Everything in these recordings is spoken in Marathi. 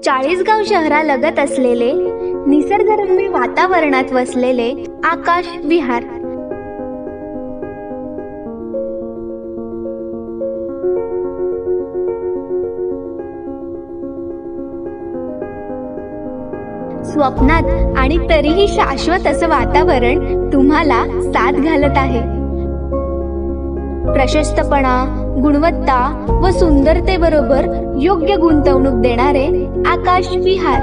चाळीसगाव शहरालगत असलेले निसर्गरम्य वातावरणात वसलेले आकाश विहार. स्वप्नात आणि तरीही शाश्वत असं वातावरण तुम्हाला साथ घालत आहे. प्रशस्तपणा, गुणवत्ता व सुंदरतेबरोबर योग्य गुंतवणूक देणारे आकाश विहार.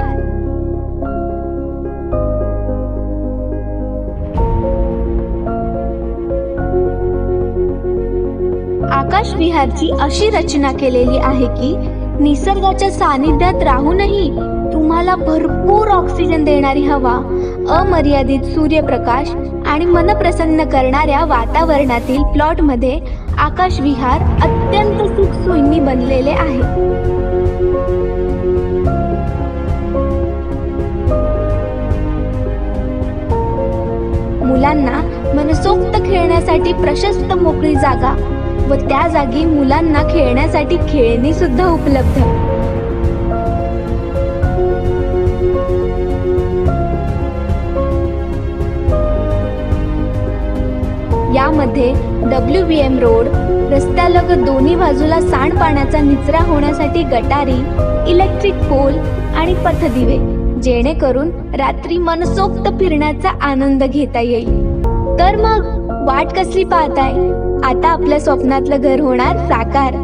आकाश विहारची अशी रचना केलेली आहे की निसर्गाच्या सानिध्यात राहूनही तुम्हाला भरपूर ऑक्सिजन देणारी हवा, अमर्यादित सूर्यप्रकाश आणि मन प्रसन्न करणाऱ्या वातावरणातील प्लॉटमध्ये आकाश विहार अत्यंत सुखसोयींनी बनलेले आहे. मुलांना मनसोक्त खेळण्यासाठी प्रशस्त मोकळी जागा व त्या जागी मुलांना खेळण्यासाठी खेळणी सुद्धा उपलब्ध. यामध्ये WVM रोड, रस्त्यालगत दोन्ही बाजूला सांडपाण्याचा निचरा होण्यासाठी गटारी, इलेक्ट्रिक पोल आणि पथदिवे, जेणेकरून रात्री मनसोक्त फिरण्याचा आनंद घेता येईल. तर मग वाट कसली पाहताय? आता आपल्या स्वप्नातलं घर होणार साकार.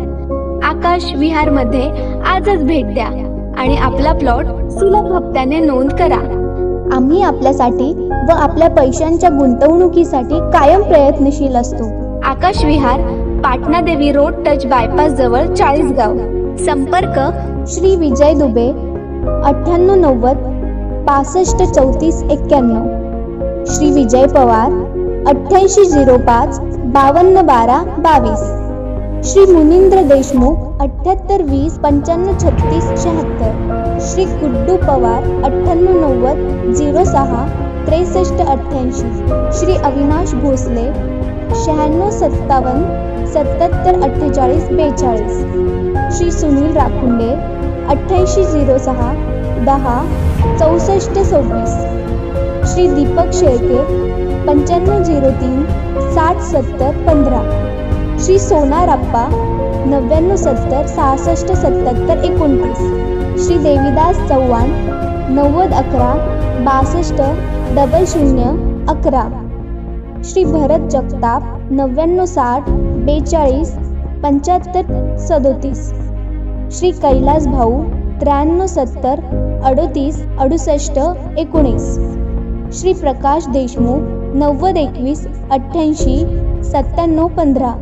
आकाश विहार मध्ये आजच भेट द्या आणि आपला प्लॉट सुलभ हप्त्याने नोंद करा. आम्ही आपल्यासाठी व आपल्या पैशांच्या गुंतवणुकीसाठी कायम प्रयत्नशील असतो. आकाश विहार, Patna Devi road, touch bypass जवळ, चाळीसगाव. संपर्क श्री विजय दुबे 9890 65 34 91, श्री विजय पवार 8805 52 12 22, श्री मुनींद्र देशमुख 7820 95 36 76, श्री गुड्डू पवार 9890 06 63 88, श्री अविनाश भोसले 9657 77 48 42, श्री सुनील राखुंडे 8806 10 64 26, श्री दीपक शेळके 9503 60 70 15, श्री सोनाराप्पा 9970 66 77 29, श्री देवीदास चव्हाण 9011 62 00 11, श्री भरत जगताप 9960 42 75 37, श्री कैलास भाऊ 9370 38 68 19, श्री प्रकाश देशमुख 9021 88 97 15.